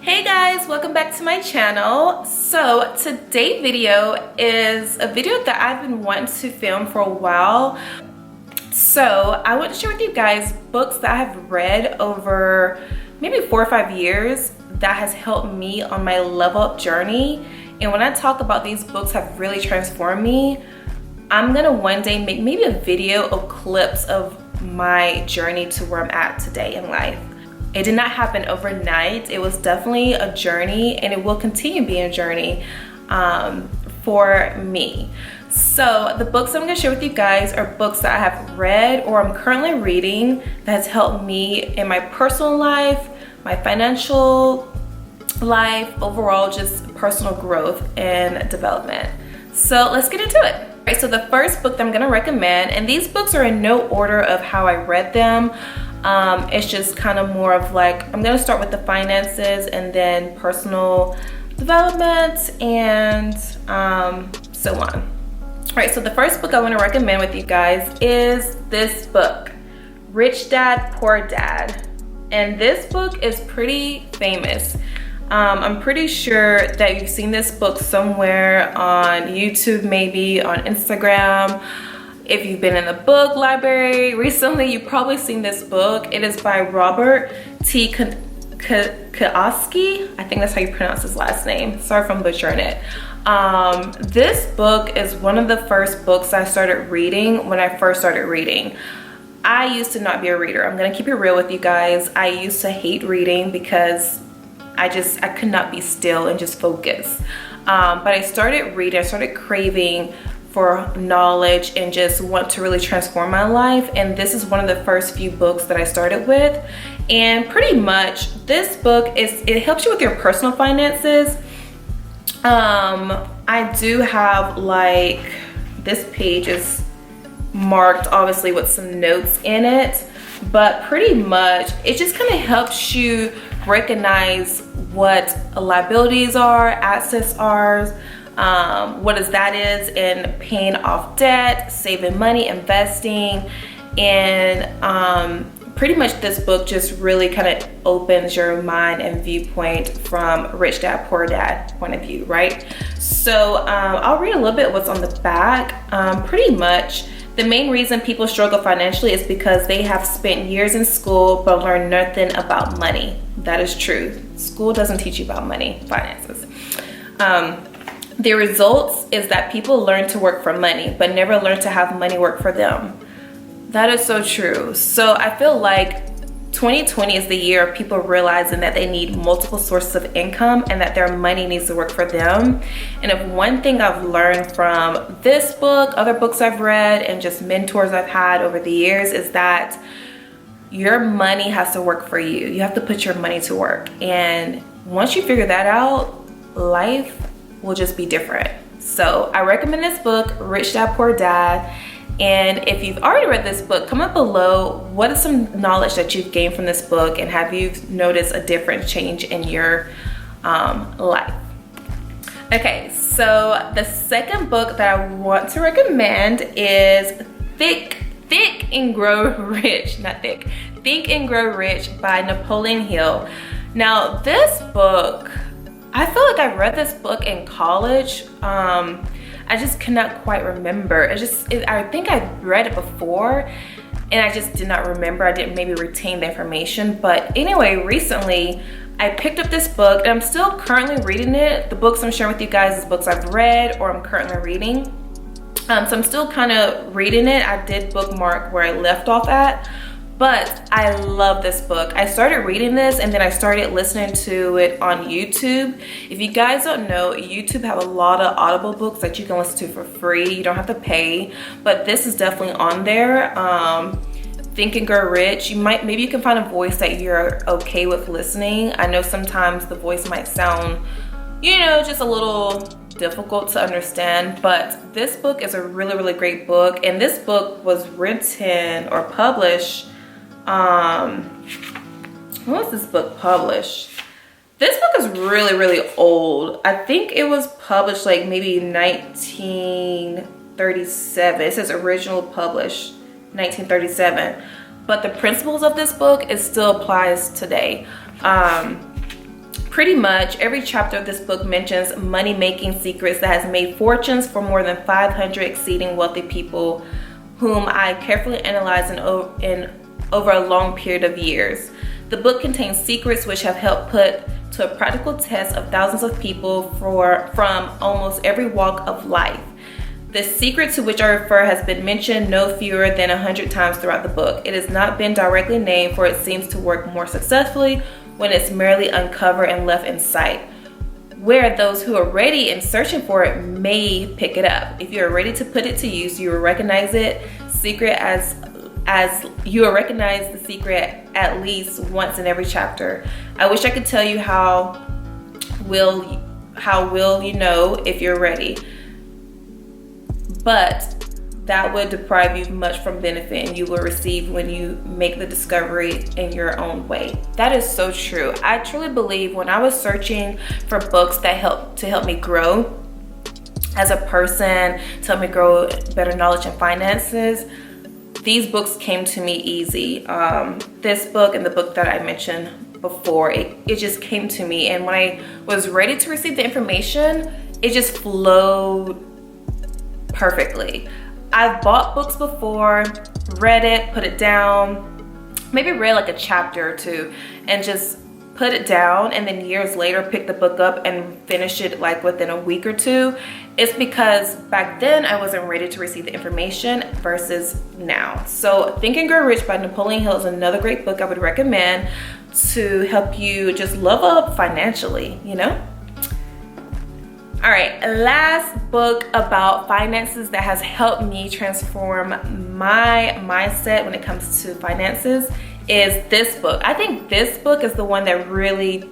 Hey guys, welcome back to my channel. So today's video is a video that I've been wanting to film for a while. So I want to share with you guys books that I have read over maybe 4 or 5 years that has helped me on my level up journey. And when I talk about these books have really transformed me, I'm gonna one day make maybe a video of clips of my journey to where I'm at today in life. It did not happen overnight. It was definitely a journey, and it will continue being a journey for me. So the books I'm gonna share with you guys are books that I have read or I'm currently reading that has helped me in my personal life, my financial life, overall just personal growth and development. So let's get into it. All right, so the first book that I'm gonna recommend, and these books are in no order of how I read them. It's just kind of more of like, I'm gonna start with the finances and then personal development and so on. All right, so the first book I want to recommend with you guys is this book, Rich Dad, Poor Dad. And this book is pretty famous. I'm pretty sure that you've seen this book somewhere on YouTube, maybe on Instagram. If you've been in the book library recently, you've probably seen this book. It is by Robert T. Kiyosaki. I think that's how you pronounce his last name. Sorry if I'm butchering it. This book is one of the first books I started reading when I first started reading. I used to not be a reader. I'm gonna keep it real with you guys. I used to hate reading because I could not be still and just focus. But I started reading, I started craving for knowledge and just want to really transform my life, and this is one of the first few books that I started with. And pretty much this book it helps you with your personal finances. I do have, like, this page is marked obviously with some notes in it, but pretty much it just kind of helps you recognize what liabilities are, assets are, what that is, in paying off debt, saving money, investing, and pretty much this book just really kind of opens your mind and viewpoint from Rich Dad, Poor Dad point of view, right? So I'll read a little bit what's on the back. Pretty much the main reason people struggle financially is because they have spent years in school but learned nothing about money. That is true. School doesn't teach you about money, finances. The results is that people learn to work for money, but never learn to have money work for them. That is so true. So I feel like 2020 is the year of people realizing that they need multiple sources of income and that their money needs to work for them. And if one thing I've learned from this book, other books I've read, and just mentors I've had over the years is that your money has to work for you. You have to put your money to work. And once you figure that out, life will just be different. So I recommend this book, Rich Dad, Poor Dad. And if you've already read this book, comment below what is some knowledge that you've gained from this book, and have you noticed a different change in your life? Okay, so the second book that I want to recommend is Think and Grow Rich, not Thick, Think and Grow Rich by Napoleon Hill. Now this book, I feel like I read this book in college. I just cannot quite remember. I think I read it before and I just did not remember. I didn't maybe retain the information. But anyway, recently I picked up this book and I'm still currently reading it. The books I'm sharing with you guys is books I've read or I'm currently reading. So I'm still kind of reading it. I did bookmark where I left off at. But I love this book. I started reading this and then I started listening to it on YouTube. If you guys don't know, YouTube have a lot of Audible books that you can listen to for free. You don't have to pay, but this is definitely on there. Think and Grow Rich. Maybe you can find a voice that you're okay with listening. I know sometimes the voice might sound, just a little difficult to understand, but this book is a really, really great book. And this book was written or published, when was this book published? This book is really, really old. I think it was published like maybe 1937. It says original published 1937. But the principles of this book, it still applies today. Pretty much every chapter of this book mentions money-making secrets that has made fortunes for more than 500 exceeding wealthy people whom I carefully analyzed in over a long period of years. The book contains secrets which have helped put to a practical test of thousands of people from almost every walk of life. The secret to which I refer has been mentioned no fewer than 100 times throughout the book. It has not been directly named, for it seems to work more successfully when it's merely uncovered and left in sight, where those who are ready and searching for it may pick it up. If you are ready to put it to use, you will recognize the secret at least once in every chapter. I wish I could tell you how will you know if you're ready, but that would deprive you much from benefit you will receive when you make the discovery in your own way. That is so true. I truly believe when I was searching for books that help me grow as a person, to help me grow better knowledge in finances, these books came to me easy. This book and the book that I mentioned before, it just came to me, and when I was ready to receive the information, it just flowed perfectly. I've bought books before, read it, put it down, maybe read like a chapter or two and just put it down, and then years later pick the book up and finish it like within a week or two. It's because back then I wasn't ready to receive the information versus now. So Think and Grow Rich by Napoleon Hill is another great book I would recommend to help you just level up financially, you know? All right, last book about finances that has helped me transform my mindset when it comes to finances is this book. I think this book is the one that really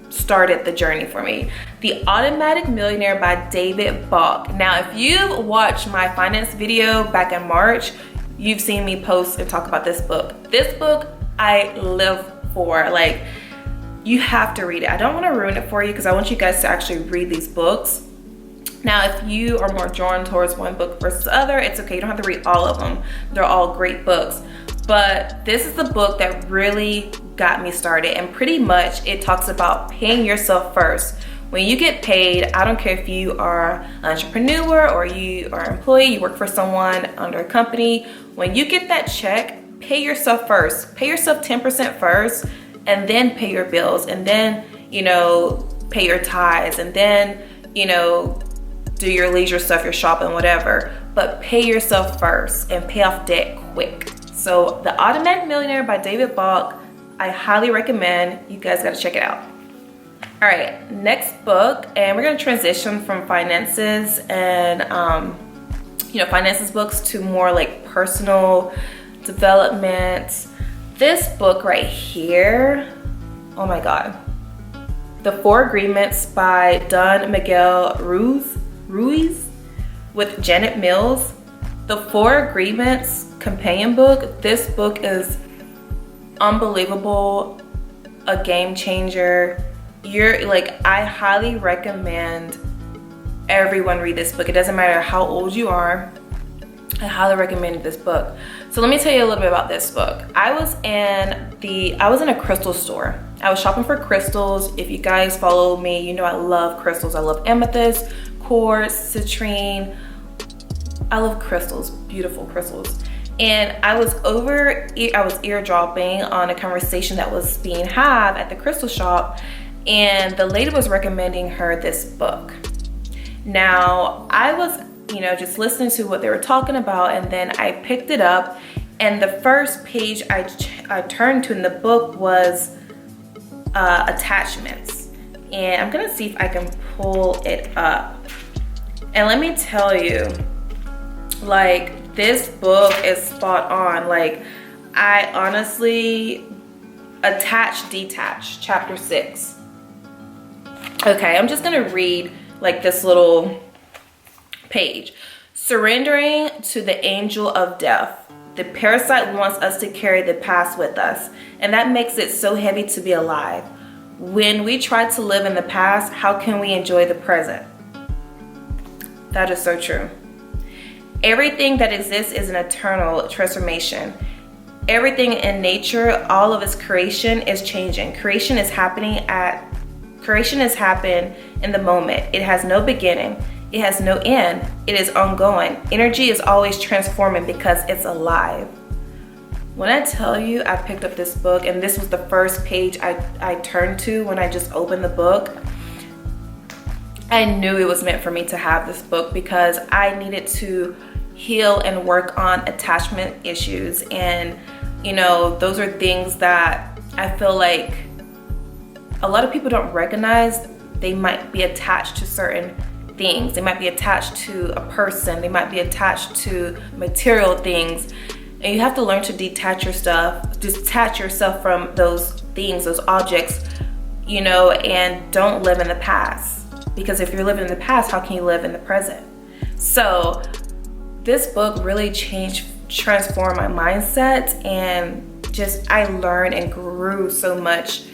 started the journey for me. The Automatic Millionaire by David Bach. Now, if you've watched my finance video back in March, you've seen me post and talk about this book. This book I live for. Like, you have to read it. I don't want to ruin it for you because I want you guys to actually read these books. Now, if you are more drawn towards one book versus the other, it's okay. You don't have to read all of them. They're all great books. But this is the book that really got me started, and pretty much it talks about paying yourself first. When you get paid, I don't care if you are an entrepreneur or you are an employee, you work for someone under a company. When you get that check, pay yourself first. Pay yourself 10% first, and then pay your bills, and then, you know, pay your tithes, and then, you know, do your leisure stuff, your shopping, whatever. But pay yourself first and pay off debt quick. So The Automatic Millionaire by David Bach, I highly recommend. You guys got to check it out. All right, next book, and we're going to transition from finances and finances books to more like personal development. This book right here, oh my God, The 4 Agreements by Don Miguel Ruiz with Janet Mills. The 4 Agreements companion book. This book is unbelievable, a game changer. I highly recommend everyone read this book. It doesn't matter how old you are. I highly recommend this book. So let me tell you a little bit about this book. I was in a crystal store. I was shopping for crystals. If you guys follow me, you know I love crystals. I love amethyst, quartz, citrine. I love crystals, beautiful crystals. And I was eardropping on a conversation that was being had at the crystal shop, and the lady was recommending her this book. Now, I was, just listening to what they were talking about, and then I picked it up, and the first page I turned to in the book was attachments. And I'm gonna see if I can pull it up. And let me tell you, this book is spot on. I honestly, detach, chapter 6. Okay, I'm just gonna read this little page. Surrendering to the angel of death. The parasite wants us to carry the past with us, and that makes it so heavy to be alive. When we try to live in the past, how can we enjoy the present? That is so true. Everything that exists is an eternal transformation. Everything in nature, all of its creation is changing. Creation is happening Creation has happened in the moment. It has no beginning. It has no end. It is ongoing. Energy is always transforming because it's alive. When I tell you I picked up this book, and this was the first page I turned to when I just opened the book, I knew it was meant for me to have this book because I needed to heal and work on attachment issues. And you know, those are things that I feel like a lot of people don't recognize. They might be attached to certain things. They might be attached to a person. They might be attached to material things. And you have to learn to detach yourself from those things, those objects, you know, and don't live in the past. Because if you're living in the past, how can you live in the present? So this book really transformed my mindset, and just I learned and grew so much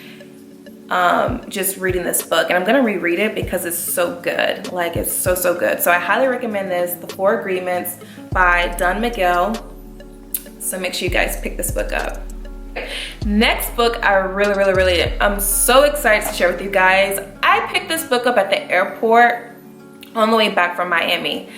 just reading this book. And I'm gonna reread it because it's so good. Like, it's so good. So I highly recommend this, The 4 Agreements by Don Miguel. So make sure you guys pick this book up. Next book I I'm so excited to share with you guys. I picked this book up at the airport on the way back from Miami.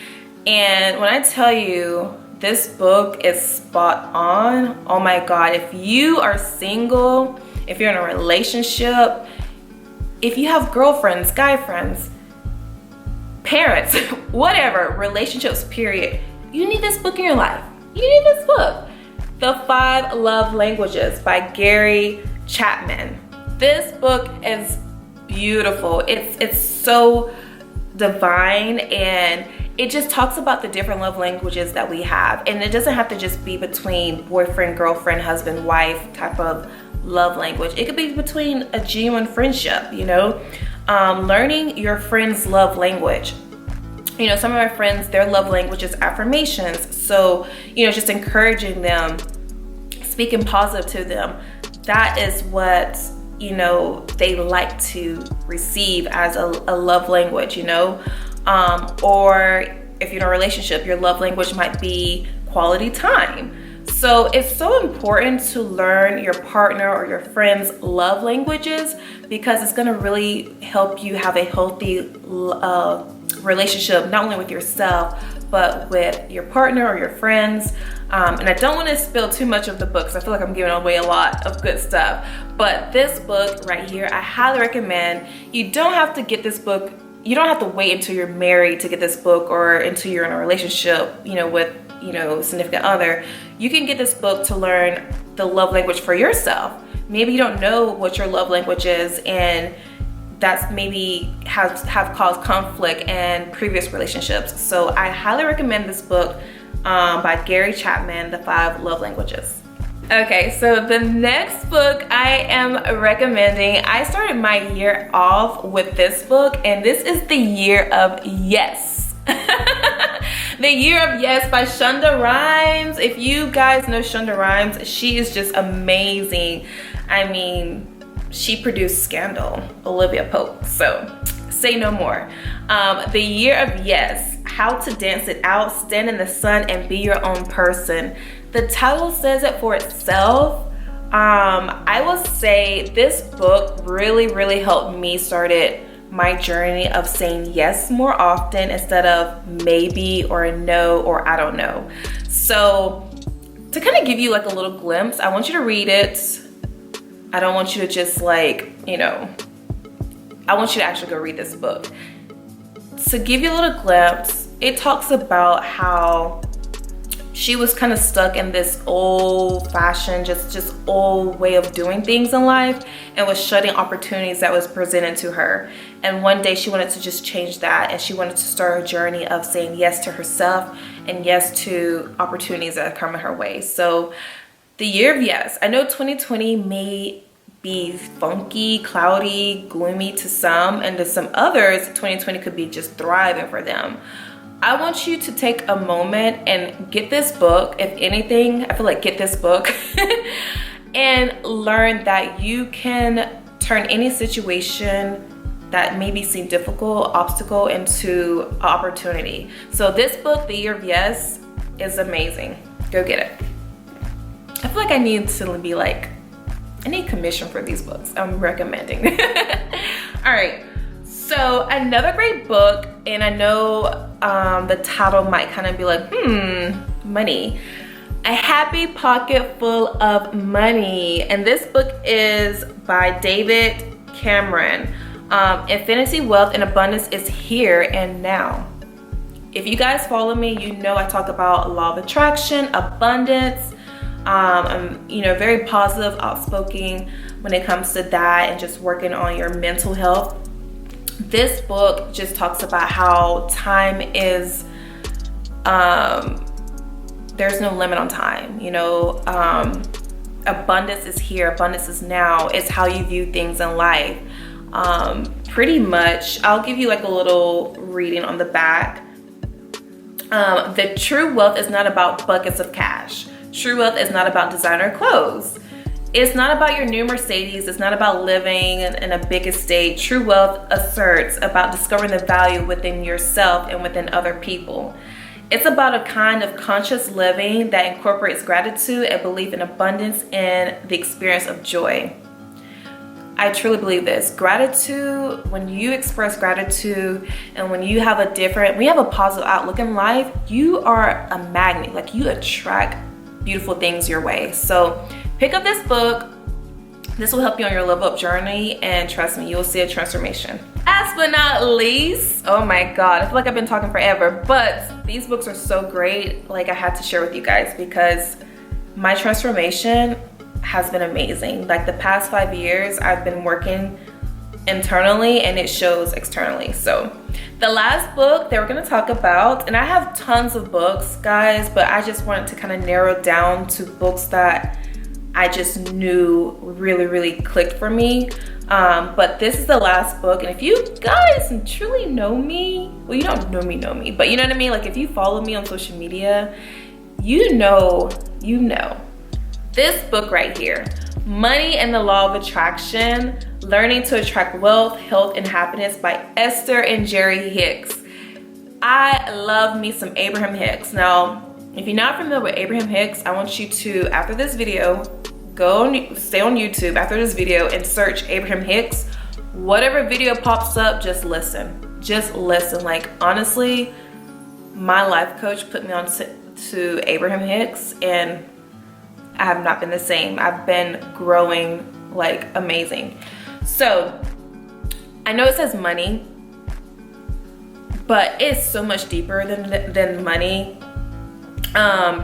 And when I tell you this book is spot on, oh my God, if you are single, if you're in a relationship, if you have girlfriends, guy friends, parents, whatever, relationships, period, you need this book in your life. You need this book. The 5 Love Languages by Gary Chapman. This book is beautiful. It's so divine, and it just talks about the different love languages that we have. And it doesn't have to just be between boyfriend, girlfriend, husband, wife type of love language. It could be between a genuine friendship, you know? Learning your friend's love language. You know, some of my friends, their love language is affirmations. So, you know, just encouraging them, speaking positive to them. That is what, you know, they like to receive as a love language, you know? Or if you're in a relationship, your love language might be quality time. So it's so important to learn your partner or your friend's love languages, because it's gonna really help you have a healthy relationship, not only with yourself, but with your partner or your friends. And I don't want to spill too much of the book, because I feel like I'm giving away a lot of good stuff. But this book right here, I highly recommend. You don't have to get this book. You don't have to wait until you're married to get this book, or until you're in a relationship, you know, with, you know, significant other. You can get this book to learn the love language for yourself. Maybe you don't know what your love language is, and that's maybe have caused conflict in previous relationships. So I highly recommend this book by Gary Chapman, The 5 Love Languages. Okay, so the next book I am recommending, I started my year off with this book, and this is The Year of Yes. The Year of Yes by Shonda Rhimes. If you guys know Shonda Rhimes, she is just amazing. I mean, she produced Scandal, Olivia Pope, so say no more. The Year of Yes, How to Dance It Out, Stand in the Sun, and Be Your Own Person. The title says it for itself. I will say this book really helped me started my journey of saying yes more often instead of maybe or no or I don't know. So to kind of give you like a little glimpse, I want you to read it. I don't want you to just like, you know, I want you to actually go read this book. To give you a little glimpse, it talks about how she was kind of stuck in this old-fashioned, just old way of doing things in life, and was shutting opportunities that was presented to her. And one day she wanted to just change that, and she wanted to start a journey of saying yes to herself and yes to opportunities that are coming her way. So the Year of Yes. I know 2020 may be funky, cloudy, gloomy to some, and to some others, 2020 could be just thriving for them. I want you to take a moment and get this book. If anything, I feel like get this book and learn that you can turn any situation that maybe seem difficult, obstacle, into an opportunity. So this book, The Year of Yes, is amazing. Go get it. I feel like I need to be like, I need commission for these books I'm recommending. All All right, so another great book, and I know the title might kind of be like, money. A Happy Pocket Full of Money. And this book is by David Cameron. Infinity, Wealth, and Abundance is here and now. If you guys follow me, you know I talk about law of attraction, abundance. I'm, you know, very positive, outspoken when it comes to that and just working on your mental health. This book just talks about how time is, there's no limit on time, you know. Abundance is here, abundance is now. It's how you view things in life. Pretty much, I'll give you like a little reading on the back. The true wealth is not about buckets of cash. True wealth is not about designer clothes. It's not about your new Mercedes. It's not about living in a big estate. True wealth asserts about discovering the value within yourself and within other people. It's about a kind of conscious living that incorporates gratitude and belief in abundance and the experience of joy. I truly believe this. Gratitude, when you express gratitude and when you have when you have a positive outlook in life, you are a magnet. Like, you attract beautiful things your way. So pick up this book. This will help you on your level up journey, and trust me, you'll see a transformation. Last but not least, oh my God, I feel like I've been talking forever, but these books are so great. Like, I had to share with you guys because my transformation has been amazing. Like, the past 5 years, I've been working internally and it shows externally. So the last book that we're going to talk about, and I have tons of books, guys, but I just wanted to kind of narrow down to books that I just knew really clicked for me. But this is the last book, and if you guys truly know me, well, you don't know me, but you know what I mean? Like, if you follow me on social media, you know. This book right here, Money and the Law of Attraction, Learning to Attract Wealth, Health, and Happiness by Esther and Jerry Hicks. I love me some Abraham Hicks. Now, if you're not familiar with Abraham Hicks, I want you to, after this video, stay on YouTube after this video and search Abraham Hicks. Whatever video pops up, just listen. Just listen. Like, honestly, my life coach put me on to Abraham Hicks, and I have not been the same. I've been growing like amazing. So I know it says money, but it's so much deeper than money.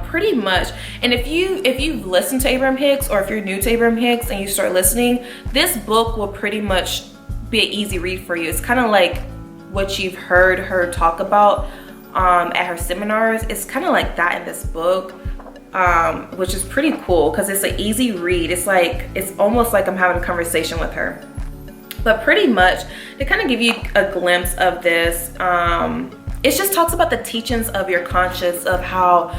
Pretty much. And if you've listened to Abraham Hicks, or if you're new to Abraham Hicks and you start listening, this book will pretty much be an easy read for you. It's kind of like what you've heard her talk about at her seminars. It's kind of like that in this book, which is pretty cool because it's an easy read. It's almost like I'm having a conversation with her. But pretty much, to kind of give you a glimpse of this, it just talks about the teachings of your conscious, of how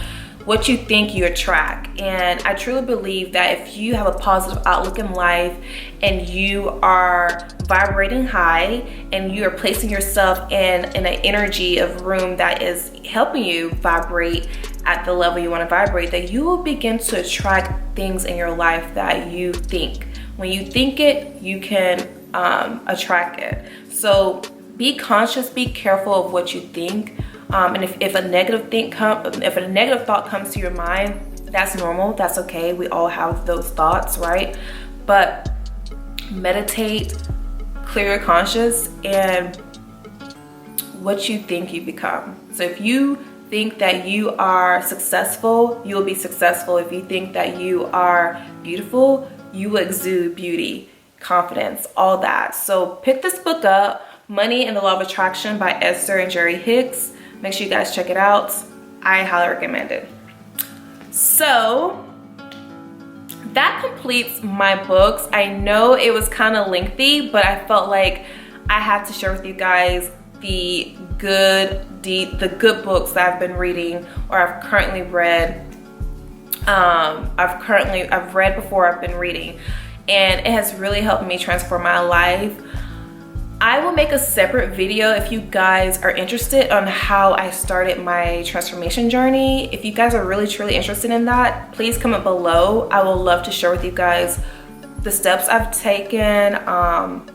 what you think you attract. And I truly believe that if you have a positive outlook in life and you are vibrating high and you are placing yourself in an energy of room that is helping you vibrate at the level you want to vibrate, that you will begin to attract things in your life that you think. When you think it, you can attract it. So be conscious, be careful of what you think. And if a negative thought comes to your mind, that's normal, that's okay. We all have those thoughts, right? But meditate, clear your conscience, and what you think you become. So if you think that you are successful, you will be successful. If you think that you are beautiful, you will exude beauty, confidence, all that. So pick this book up, Money and the Law of Attraction by Esther and Jerry Hicks. Make sure you guys check it out. I highly recommend it. So that completes my books. I know it was kind of lengthy, but I felt like I had to share with you guys the good books that I've been reading, or I've currently read. I've read before, I've been reading, and it has really helped me transform my life. I will make a separate video if you guys are interested on how I started my transformation journey. If you guys are really truly interested in that, please comment below. I will love to share with you guys the steps I've taken,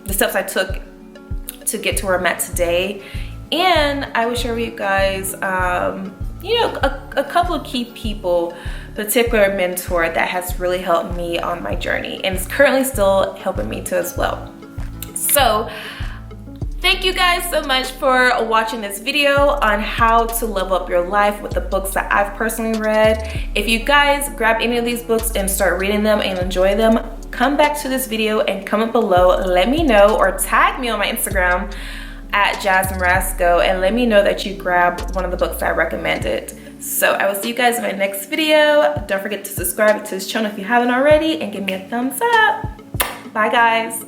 the steps I took to get to where I'm at today. And I will share with you guys, you know, a couple of key people, particular mentor that has really helped me on my journey and is currently still helping me too as well. So thank you guys so much for watching this video on how to level up your life with the books that I've personally read. If you guys grab any of these books and start reading them and enjoy them, come back to this video and comment below, let me know, or tag me on my Instagram at Jasmine Rasco and let me know that you grabbed one of the books I recommended. So I will see you guys in my next video. Don't forget to subscribe to this channel if you haven't already and give me a thumbs up. Bye guys.